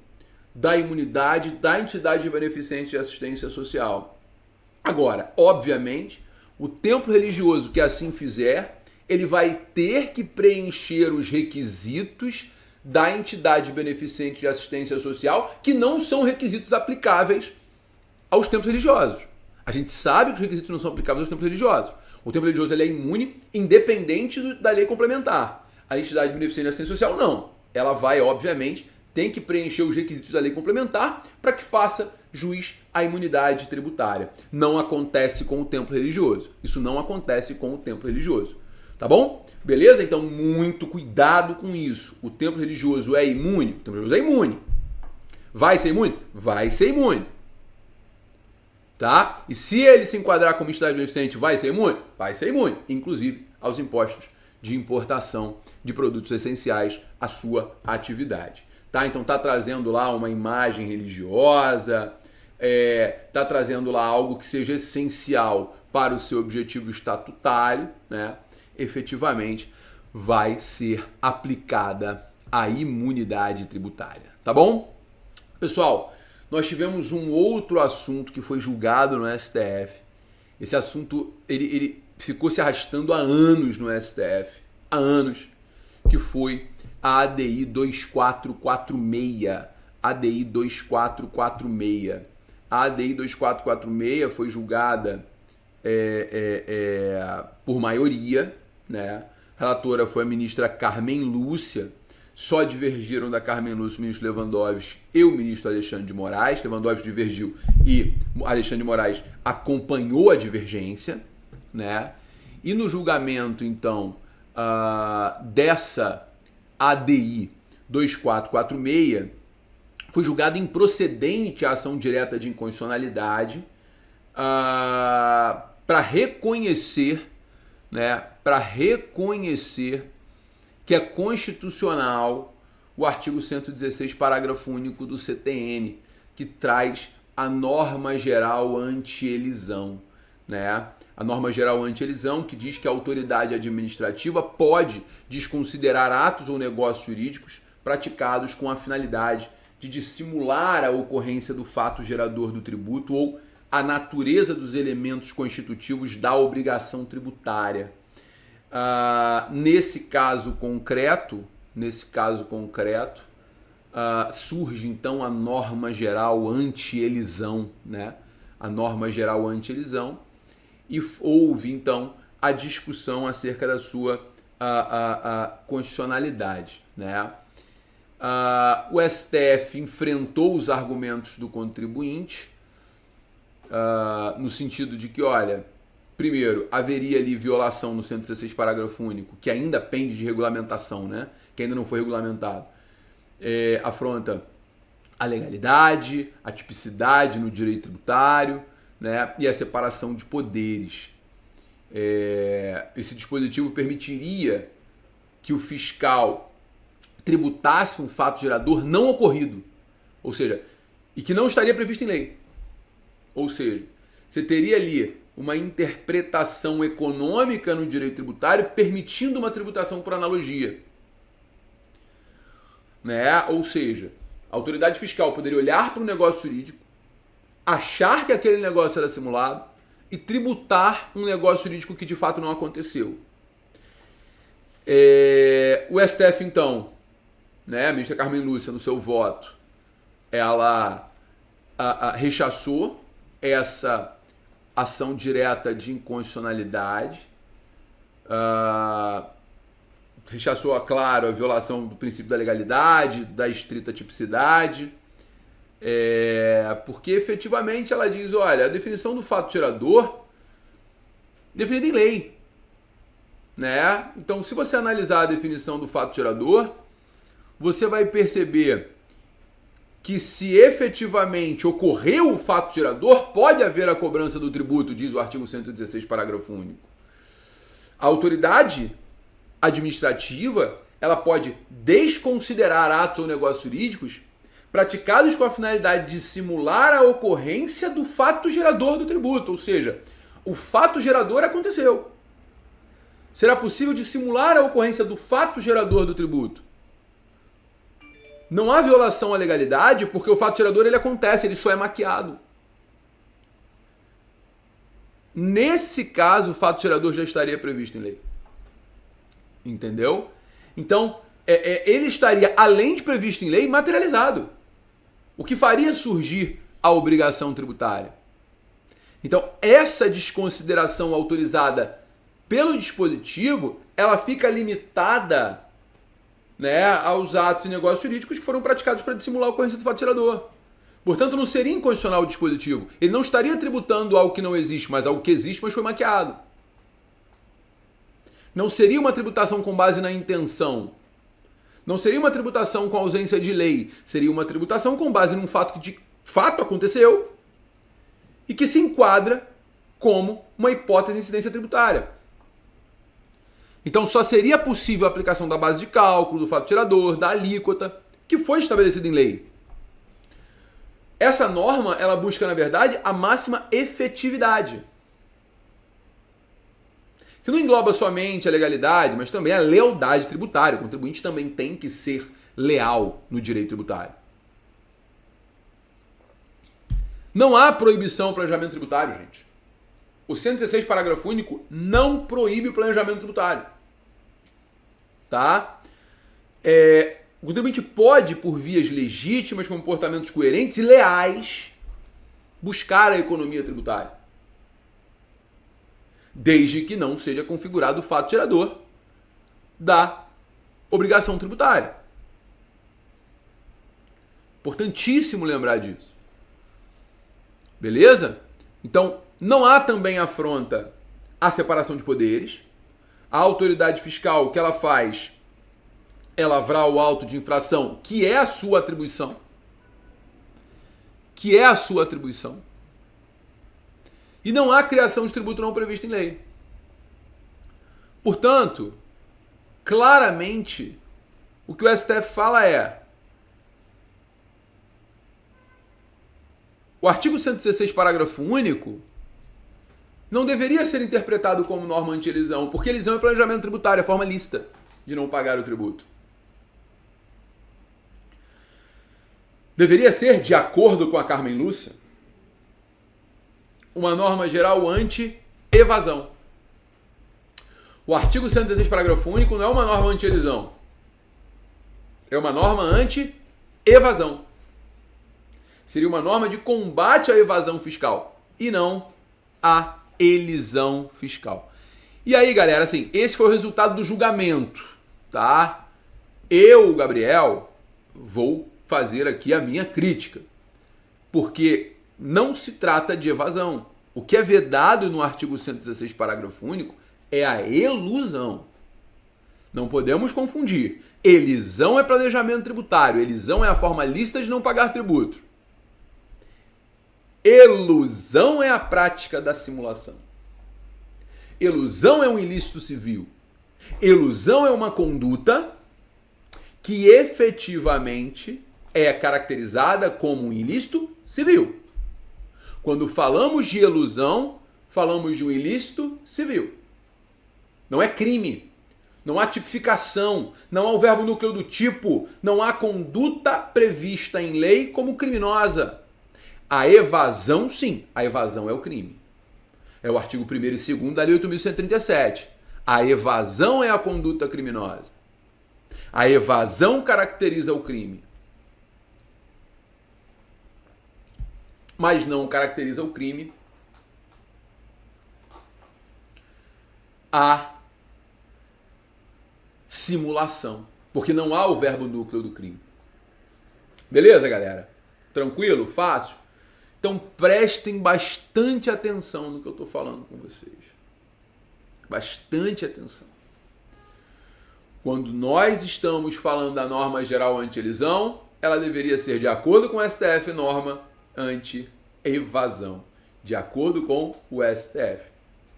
da imunidade da entidade beneficente de assistência social. Agora, obviamente, o templo religioso que assim fizer, ele vai ter que preencher os requisitos da entidade beneficente de assistência social, que não são requisitos aplicáveis aos templos religiosos. A gente sabe que os requisitos não são aplicáveis aos templos religiosos. O templo religioso ele é imune, independente da lei complementar. A entidade beneficente de assistência social, não. Ela vai, obviamente, tem que preencher os requisitos da lei complementar para que faça juiz à imunidade tributária. Não acontece com o templo religioso. Isso não acontece com o templo religioso. Tá bom? Beleza? Então, muito cuidado com isso. O templo religioso é imune? O templo religioso é imune. Vai ser imune? Vai ser imune. Tá? E se ele se enquadrar como entidade beneficente, vai ser imune? Vai ser imune. Inclusive aos impostos de importação de produtos essenciais à sua atividade. Tá? Então tá trazendo lá uma imagem religiosa, tá trazendo lá algo que seja essencial para o seu objetivo estatutário, né? Efetivamente vai ser aplicada a imunidade tributária. Tá bom? Pessoal, nós tivemos um outro assunto que foi julgado no STF. Esse assunto ele ficou se arrastando há anos no STF. Há anos. Que foi a ADI 2446. ADI 2446. A ADI 2446 foi julgada por maioria, né? A relatora foi a ministra Carmen Lúcia. Só divergiram da Carmen Lúcia o ministro Lewandowski e o ministro Alexandre de Moraes. Lewandowski divergiu e Alexandre de Moraes acompanhou a divergência, né? E no julgamento, então, dessa ADI 2446, foi julgada improcedente a ação direta de inconstitucionalidade para reconhecer, né? Para reconhecer que é constitucional o artigo 116, parágrafo único do CTN, que traz a norma geral anti-elisão, né? A norma geral anti-elisão que diz que a autoridade administrativa pode desconsiderar atos ou negócios jurídicos praticados com a finalidade de dissimular a ocorrência do fato gerador do tributo ou a natureza dos elementos constitutivos da obrigação tributária. Nesse caso concreto, surge então a norma geral anti-elisão, né? A norma geral anti-elisão, e houve então a discussão acerca da sua constitucionalidade, né? O STF enfrentou os argumentos do contribuinte no sentido de que, olha, primeiro, haveria ali violação no 116 parágrafo único, que ainda pende de regulamentação, né? Que ainda não foi regulamentado. Afronta a legalidade, a tipicidade no direito tributário, né? E a separação de poderes. Esse dispositivo permitiria que o fiscal tributasse um fato gerador não ocorrido, ou seja, e que não estaria previsto em lei. Ou seja, você teria ali uma interpretação econômica no direito tributário permitindo uma tributação por analogia, né? Ou seja, a autoridade fiscal poderia olhar para o negócio jurídico, achar que aquele negócio era simulado e tributar um negócio jurídico que de fato não aconteceu. O STF, então, né, a ministra Carmen Lúcia, no seu voto, ela rechaçou essa ação direta de inconstitucionalidade, rechaçou, claro, a violação do princípio da legalidade, da estrita tipicidade, porque efetivamente ela diz, olha, a definição do fato gerador definida em lei, né? Então, se você analisar a definição do fato gerador, você vai perceber que se efetivamente ocorreu o fato gerador, pode haver a cobrança do tributo, diz o artigo 116, parágrafo único. A autoridade administrativa, ela pode desconsiderar atos ou negócios jurídicos praticados com a finalidade de simular a ocorrência do fato gerador do tributo, ou seja, o fato gerador aconteceu. Será possível dissimular a ocorrência do fato gerador do tributo? Não há violação à legalidade porque o fato gerador ele acontece, ele só é maquiado. Nesse caso, o fato gerador já estaria previsto em lei. Entendeu? Então, ele estaria, além de previsto em lei, materializado. O que faria surgir a obrigação tributária. Então, essa desconsideração autorizada pelo dispositivo, ela fica limitada, né, aos atos e negócios jurídicos que foram praticados para dissimular a ocorrência do fato gerador. Portanto, não seria inconstitucional o dispositivo. Ele não estaria tributando algo que não existe, mas algo que existe, mas foi maquiado. Não seria uma tributação com base na intenção. Não seria uma tributação com ausência de lei. Seria uma tributação com base num fato que de fato aconteceu e que se enquadra como uma hipótese de incidência tributária. Então só seria possível a aplicação da base de cálculo, do fato gerador, da alíquota, que foi estabelecida em lei. Essa norma, ela busca, na verdade, a máxima efetividade. Que não engloba somente a legalidade, mas também a lealdade tributária. O contribuinte também tem que ser leal no direito tributário. Não há proibição ao planejamento tributário, gente. O 116, parágrafo único, não proíbe o planejamento tributário. Tá? O contribuinte pode, por vias legítimas, comportamentos coerentes e leais, buscar a economia tributária. Desde que não seja configurado o fato gerador da obrigação tributária. Importantíssimo lembrar disso. Beleza? Então, não há também afronta à separação de poderes. A autoridade fiscal, o que ela faz é lavrar o auto de infração, que é a sua atribuição. E não há criação de tributo não previsto em lei. Portanto, claramente, o que o STF fala é: o artigo 116, parágrafo único, não deveria ser interpretado como norma anti-elisão, porque elisão é planejamento tributário, é forma lícita de não pagar o tributo. Deveria ser, de acordo com a Carmen Lúcia, uma norma geral anti-evasão. O artigo 116, parágrafo único, não é uma norma anti-elisão. É uma norma anti-evasão. Seria uma norma de combate à evasão fiscal e não à elisão fiscal. E aí, galera, assim, esse foi o resultado do julgamento, tá? Eu, Gabriel, vou fazer aqui a minha crítica, porque não se trata de evasão. O que é vedado no artigo 116, parágrafo único, é a elusão. Não podemos confundir. Elisão é planejamento tributário. Elisão é a forma lícita de não pagar tributo. Elusão é a prática da simulação. Elusão é um ilícito civil. Elusão é uma conduta que efetivamente é caracterizada como um ilícito civil. Quando falamos de elusão, falamos de um ilícito civil. Não é crime. Não há tipificação. Não há o verbo núcleo do tipo. Não há conduta prevista em lei como criminosa. A evasão, sim. A evasão é o crime. É o artigo 1º e 2º da Lei 8.137. A evasão é a conduta criminosa. A evasão caracteriza o crime. Mas não caracteriza o crime a simulação. Porque não há o verbo núcleo do crime. Beleza, galera? Tranquilo? Fácil? Então prestem bastante atenção no que eu estou falando com vocês. Bastante atenção. Quando nós estamos falando da norma geral anti-elisão, ela deveria ser, de acordo com o STF, norma anti-evasão. De acordo com o STF.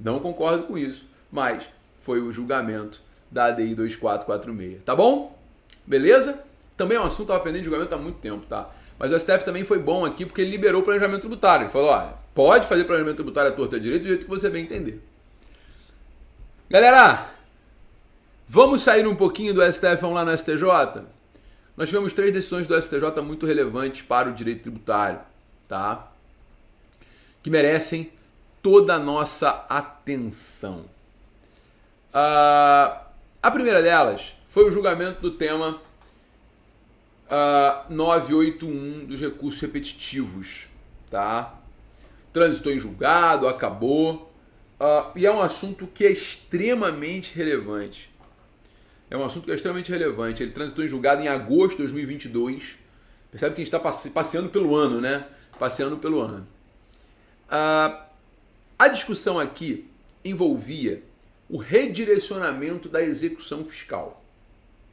Não concordo com isso, mas foi o julgamento da ADI 2446. Tá bom? Beleza? Também é um assunto que estava pendente de julgamento há muito tempo, tá? Mas o STF também foi bom aqui porque ele liberou o planejamento tributário. Ele falou, olha, pode fazer planejamento tributário à torta e direito do jeito que você bem entender. Galera, vamos sair um pouquinho do STF, vamos lá no STJ? Nós tivemos 3 decisões do STJ muito relevantes para o direito tributário, tá? Que merecem toda a nossa atenção. A primeira delas foi o julgamento do tema 981 dos recursos repetitivos, tá? Transitou em julgado, acabou. E é um assunto que é extremamente relevante. Ele transitou em julgado em agosto de 2022. Percebe que a gente está passeando pelo ano, né? Passeando pelo ano. A discussão aqui envolvia o redirecionamento da execução fiscal.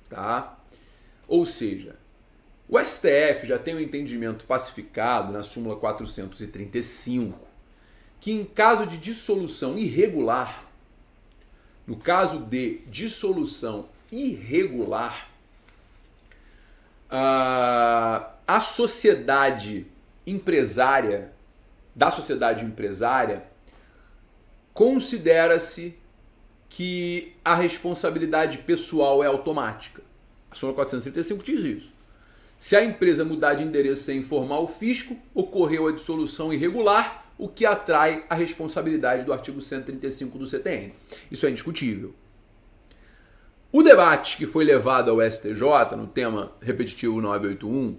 Tá? Ou seja, o STF já tem um entendimento pacificado na súmula 435 que em caso de dissolução irregular, no caso de dissolução irregular, a sociedade empresária, considera-se que a responsabilidade pessoal é automática. A súmula 435 diz isso. Se a empresa mudar de endereço sem informar o fisco, ocorreu a dissolução irregular, o que atrai a responsabilidade do artigo 135 do CTN. Isso é indiscutível. O debate que foi levado ao STJ, no tema repetitivo 981,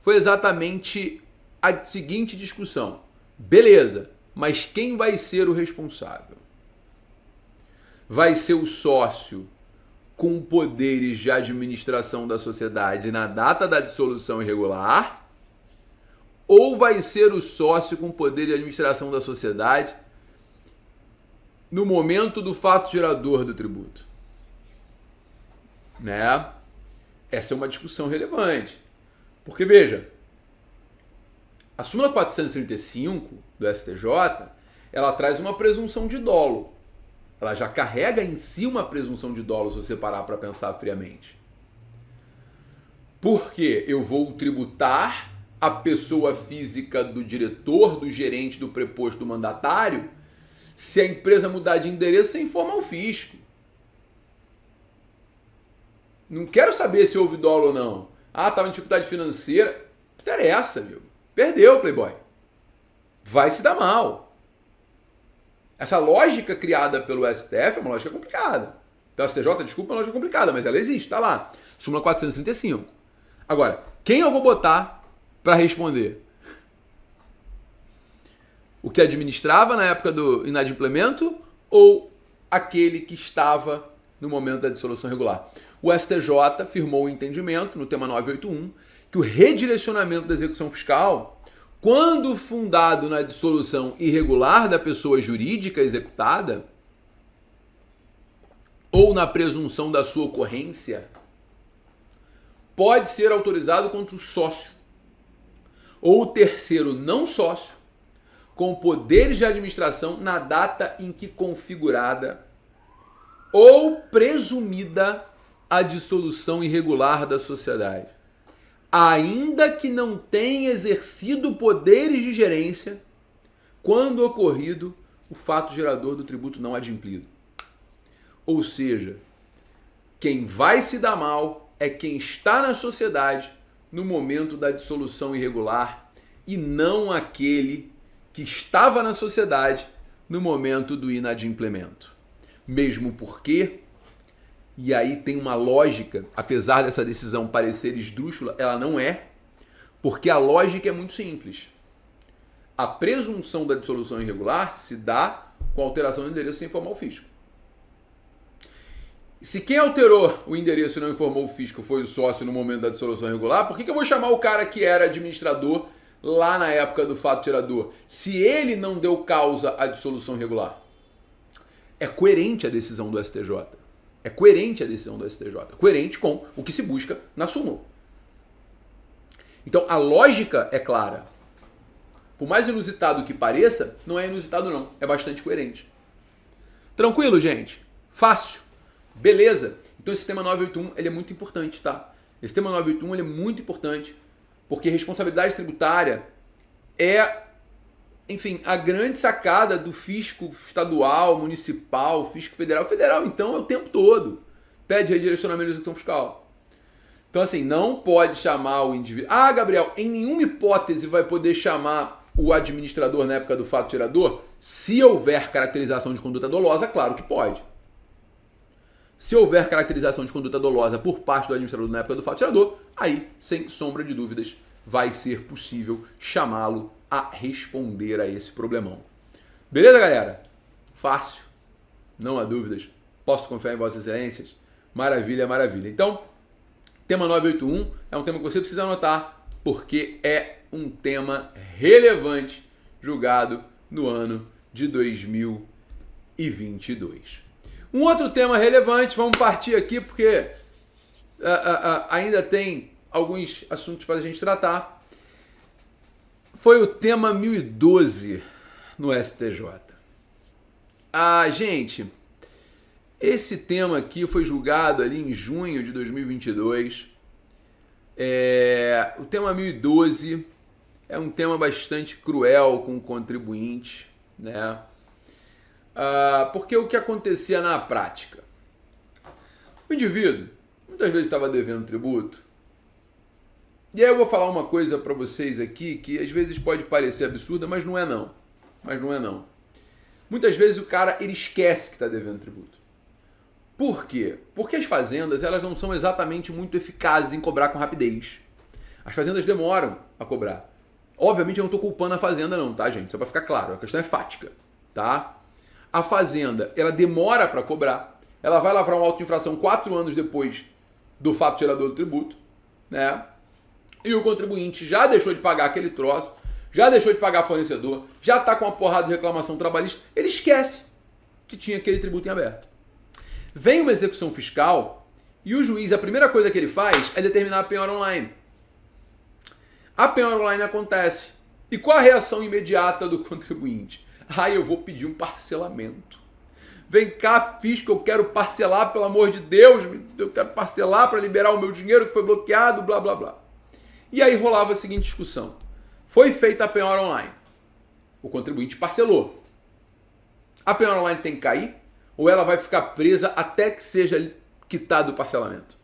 foi exatamente a seguinte discussão. Beleza, mas quem vai ser o responsável? Vai ser o sócio com poderes de administração da sociedade na data da dissolução irregular? Ou vai ser o sócio com poder de administração da sociedade no momento do fato gerador do tributo? Né? Essa é uma discussão relevante. Porque, veja, a súmula 435 do STJ, ela traz uma presunção de dolo. Ela já carrega em si uma presunção de dolo, se você parar para pensar friamente. Porque eu vou tributar a pessoa física do diretor, do gerente, do preposto, do mandatário, se a empresa mudar de endereço sem informar o fisco. Não quero saber se houve dolo ou não. Estava em dificuldade financeira. Não interessa, meu. Perdeu, Playboy. Vai se dar mal. Essa lógica criada pelo STF é uma lógica complicada. Pelo STJ, desculpa, é uma lógica complicada, mas ela existe, tá lá. Súmula 435. Agora, quem eu vou botar para responder? O que administrava na época do inadimplemento ou aquele que estava no momento da dissolução regular? O STJ firmou o entendimento, no tema 981, que o redirecionamento da execução fiscal, quando fundado na dissolução irregular da pessoa jurídica executada, ou na presunção da sua ocorrência, pode ser autorizado contra o sócio ou o terceiro não sócio com poderes de administração na data em que configurada ou presumida a dissolução irregular da sociedade, ainda que não tenha exercido poderes de gerência quando ocorrido o fato gerador do tributo não adimplido. Ou seja, quem vai se dar mal é quem está na sociedade no momento da dissolução irregular e não aquele que estava na sociedade no momento do inadimplemento. Mesmo porque, e aí tem uma lógica, apesar dessa decisão parecer esdrúxula, ela não é, porque a lógica é muito simples. A presunção da dissolução irregular se dá com alteração do endereço sem informar o fisco. Se quem alterou o endereço e não informou o fisco foi o sócio no momento da dissolução irregular, por que eu vou chamar o cara que era administrador lá na época do fato gerador, se ele não deu causa à dissolução irregular? É coerente a decisão do STJ. É coerente a decisão do STJ. Coerente com o que se busca na súmula. Então, a lógica é clara. Por mais inusitado que pareça, não é inusitado não. É bastante coerente. Tranquilo, gente? Fácil. Beleza. Então, esse tema 981 ele é muito importante, tá? Esse tema 981 ele é muito importante porque responsabilidade tributária é, enfim, a grande sacada do fisco estadual, municipal, fisco federal. Federal, então, é o tempo todo. Pede redirecionamento da execução fiscal. Então, assim, não pode chamar o indivíduo... Ah, Gabriel, em nenhuma hipótese vai poder chamar o administrador na época do fato gerador? Se houver caracterização de conduta dolosa, claro que pode. Se houver caracterização de conduta dolosa por parte do administrador na época do fato gerador, aí, sem sombra de dúvidas, vai ser possível chamá-lo a responder a esse problemão. Beleza, galera? fácil, não há dúvidas. Posso confiar em Vossas Excelências? Maravilha, maravilha. Então, tema 981 é um tema que você precisa anotar, porque é um tema relevante julgado no ano de 2022. Um outro tema relevante, vamos partir aqui porque ainda tem alguns assuntos para a gente tratar. Foi o tema 1012 no STJ. Gente, esse tema aqui foi julgado ali em junho de 2022. O tema 1012 é um tema bastante cruel com o contribuinte, né? Porque o que acontecia na prática? O indivíduo muitas vezes estava devendo tributo. E aí eu vou falar uma coisa para vocês aqui que às vezes pode parecer absurda, mas não é não. Muitas vezes o cara ele esquece que está devendo tributo. Por quê? Porque as fazendas elas não são exatamente muito eficazes em cobrar com rapidez. As fazendas demoram a cobrar. Obviamente eu não estou culpando a fazenda não, tá, gente? Só para ficar claro, a questão é fática, tá? A fazenda, ela demora para cobrar. Ela vai lavrar um auto de infração 4 anos depois do fato gerador do tributo, né? E o contribuinte já deixou de pagar aquele troço, já deixou de pagar fornecedor, já está com uma porrada de reclamação trabalhista, ele esquece que tinha aquele tributo em aberto. Vem uma execução fiscal e o juiz, a primeira coisa que ele faz é determinar a penhora online. A penhora online acontece. E qual a reação imediata do contribuinte? Eu vou pedir um parcelamento. Vem cá, fisco, eu quero parcelar, pelo amor de Deus, eu quero parcelar para liberar o meu dinheiro que foi bloqueado, blá, blá, blá. E aí rolava a seguinte discussão. Foi feita a penhora online. O contribuinte parcelou. A penhora online tem que cair ou ela vai ficar presa até que seja quitado o parcelamento?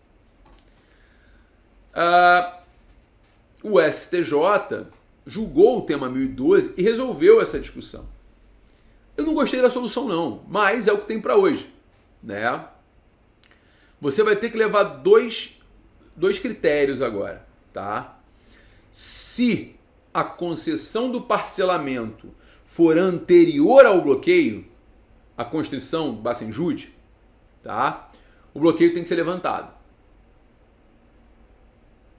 O STJ julgou o tema 1012 e resolveu essa discussão. Eu não gostei da solução não, mas é o que tem para hoje, né? Você vai ter que levar dois critérios agora, tá? Se a concessão do parcelamento for anterior ao bloqueio, a constrição basta em júdice, tá? O bloqueio tem que ser levantado.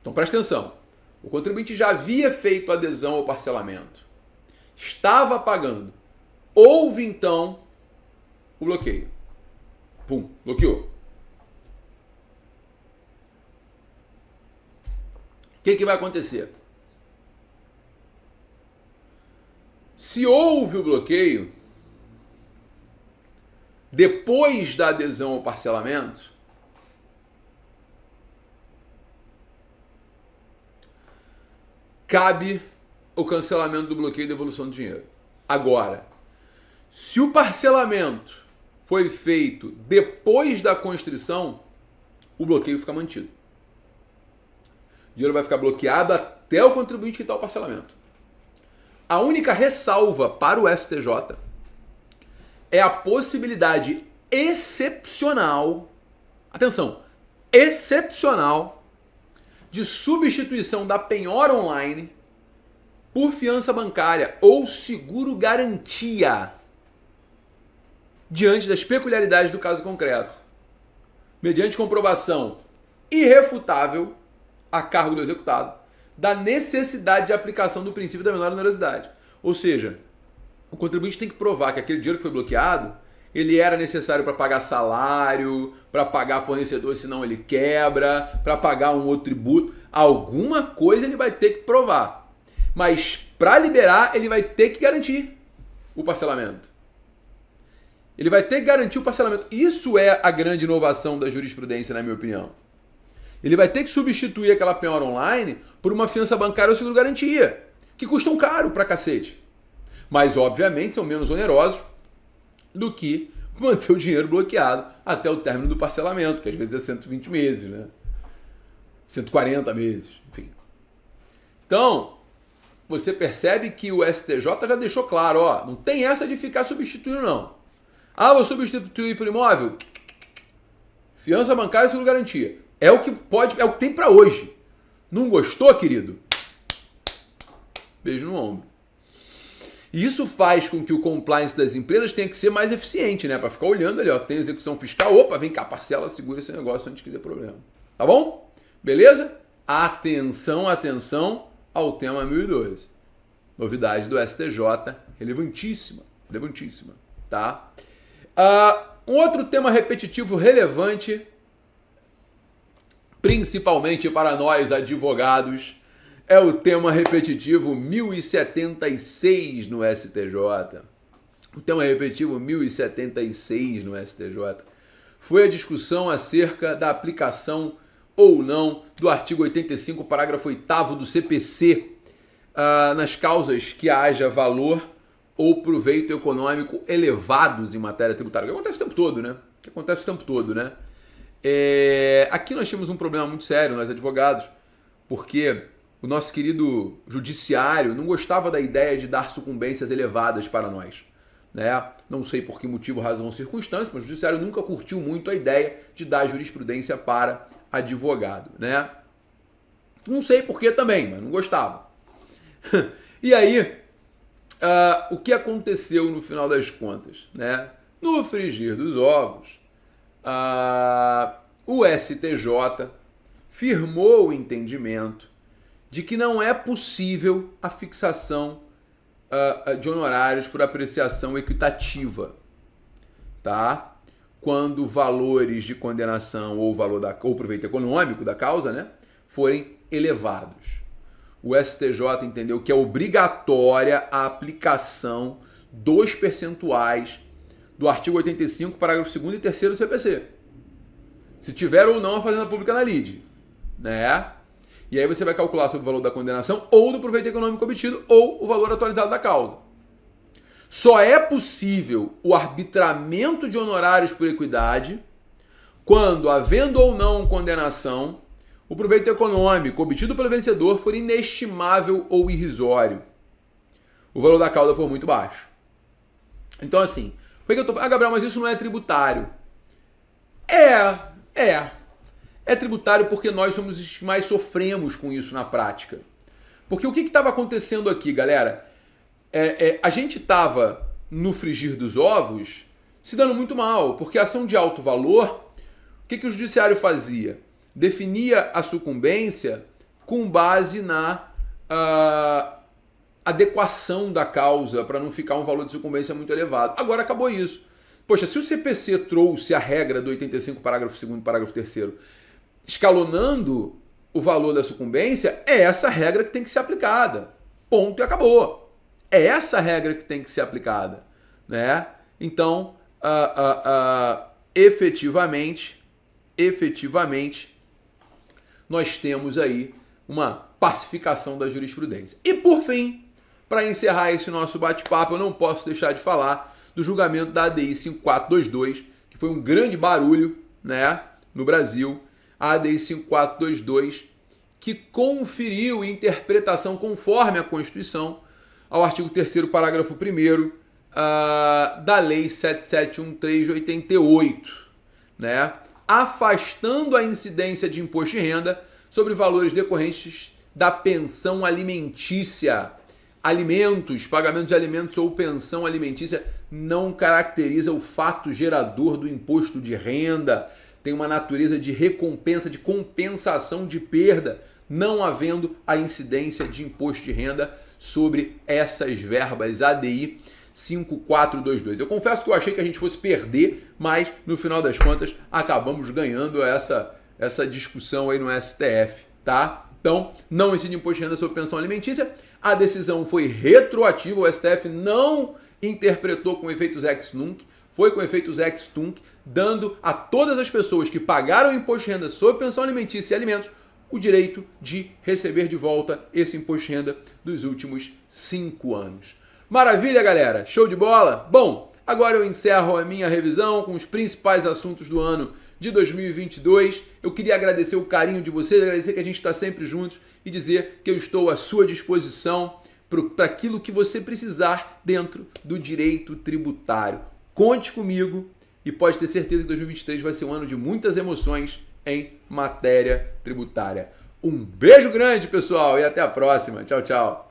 Então presta atenção. O contribuinte já havia feito adesão ao parcelamento, estava pagando. Houve então o bloqueio. Pum, bloqueou. O que vai acontecer? Se houve o bloqueio, depois da adesão ao parcelamento, cabe o cancelamento do bloqueio e devolução do dinheiro. Agora, se o parcelamento foi feito depois da constrição, o bloqueio fica mantido. O dinheiro vai ficar bloqueado até o contribuinte quitar o parcelamento. A única ressalva para o STJ é a possibilidade excepcional, atenção, excepcional, de substituição da penhora online por fiança bancária ou seguro-garantia diante das peculiaridades do caso concreto, mediante comprovação irrefutável a cargo do executado da necessidade de aplicação do princípio da menor onerosidade. Ou seja, o contribuinte tem que provar que aquele dinheiro que foi bloqueado, ele era necessário para pagar salário, para pagar fornecedor, senão ele quebra, para pagar um outro tributo. Alguma coisa ele vai ter que provar. Mas para liberar, ele vai ter que garantir o parcelamento. Ele vai ter que garantir o parcelamento. Isso é a grande inovação da jurisprudência, na minha opinião. Ele vai ter que substituir aquela penhora online por uma fiança bancária ou seguro-garantia, que custam caro pra cacete. Mas, obviamente, são menos onerosos do que manter o dinheiro bloqueado até o término do parcelamento, que às vezes é 120 meses, né? 140 meses, enfim. Então, você percebe que o STJ já deixou claro, ó, não tem essa de ficar substituindo, não. Vou substituir por imóvel? Fiança bancária e seguro-garantia. É o que pode, é o que tem para hoje. Não gostou, querido? Beijo no ombro. E isso faz com que o compliance das empresas tenha que ser mais eficiente, né? Para ficar olhando ali, ó, tem execução fiscal, opa, vem cá, parcela, segura esse negócio antes que dê problema. Tá bom? Beleza? Atenção, atenção ao tema 1012. Novidade do STJ, relevantíssima, relevantíssima, tá? Um outro tema repetitivo relevante, principalmente para nós advogados, é o tema repetitivo 1076 no STJ. O tema repetitivo 1076 no STJ foi a discussão acerca da aplicação ou não do artigo 85, parágrafo 8º do CPC, nas causas que haja valor ou proveito econômico elevados em matéria tributária. O que acontece o tempo todo, né? Aqui nós temos um problema muito sério, nós advogados, porque o nosso querido judiciário não gostava da ideia de dar sucumbências elevadas para nós, né? Não sei por que motivo, razão ou circunstância, mas o judiciário nunca curtiu muito a ideia de dar jurisprudência para advogado, né? Não sei por que também, mas não gostava. E aí, o que aconteceu no final das contas, né? No frigir dos ovos, o STJ firmou o entendimento de que não é possível a fixação de honorários por apreciação equitativa, tá? Quando valores de condenação ou valor ou proveito econômico da causa, né, forem elevados. O STJ entendeu que é obrigatória a aplicação dos percentuais do artigo 85, parágrafo 2º e 3º do CPC. Se tiver ou não a fazenda pública na lide, né? E aí você vai calcular sobre o valor da condenação ou do proveito econômico obtido ou o valor atualizado da causa. Só é possível o arbitramento de honorários por equidade quando, havendo ou não condenação, o proveito econômico obtido pelo vencedor for inestimável ou irrisório. O valor da causa for muito baixo. Então assim, por que eu tô... Gabriel, mas isso não é tributário. É tributário porque nós somos os que mais sofremos com isso na prática. Porque o que estava acontecendo aqui, galera? A gente estava, no frigir dos ovos, se dando muito mal, porque a ação de alto valor, o que o judiciário fazia? Definia a sucumbência com base na adequação da causa, para não ficar um valor de sucumbência muito elevado. Agora acabou isso. Poxa, se o CPC trouxe a regra do 85, parágrafo 2º e parágrafo 3º, escalonando o valor da sucumbência, é essa regra que tem que ser aplicada. Ponto e acabou. É essa regra que tem que ser aplicada, né? Então, efetivamente, nós temos aí uma pacificação da jurisprudência. E por fim, para encerrar esse nosso bate-papo, eu não posso deixar de falar do julgamento da ADI 5422, que foi um grande barulho, né, no Brasil. A ADI 5422, que conferiu interpretação conforme a Constituição ao artigo 3º, parágrafo 1º da Lei 7713 de 88, né? Afastando a incidência de imposto de renda sobre valores decorrentes da pensão alimentícia. Alimentos, pagamento de alimentos ou pensão alimentícia não caracteriza o fato gerador do imposto de renda. Tem uma natureza de recompensa, de compensação de perda, não havendo a incidência de imposto de renda sobre essas verbas. ADI 5422. Eu confesso que eu achei que a gente fosse perder, mas no final das contas acabamos ganhando essa discussão aí no STF, tá? Então, não incide imposto de renda sobre pensão alimentícia. A decisão foi retroativa, o STF não interpretou com efeitos ex nunc, foi com efeitos ex tunc, dando a todas as pessoas que pagaram imposto de renda sobre pensão alimentícia e alimentos o direito de receber de volta esse imposto de renda dos últimos 5 anos. Maravilha, galera? Show de bola? Bom, agora eu encerro a minha revisão com os principais assuntos do ano de 2022. Eu queria agradecer o carinho de vocês, agradecer que a gente está sempre juntos e dizer que eu estou à sua disposição para aquilo que você precisar dentro do direito tributário. Conte comigo e pode ter certeza que 2023 vai ser um ano de muitas emoções em matéria tributária. Um beijo grande, pessoal, e até a próxima. Tchau, tchau.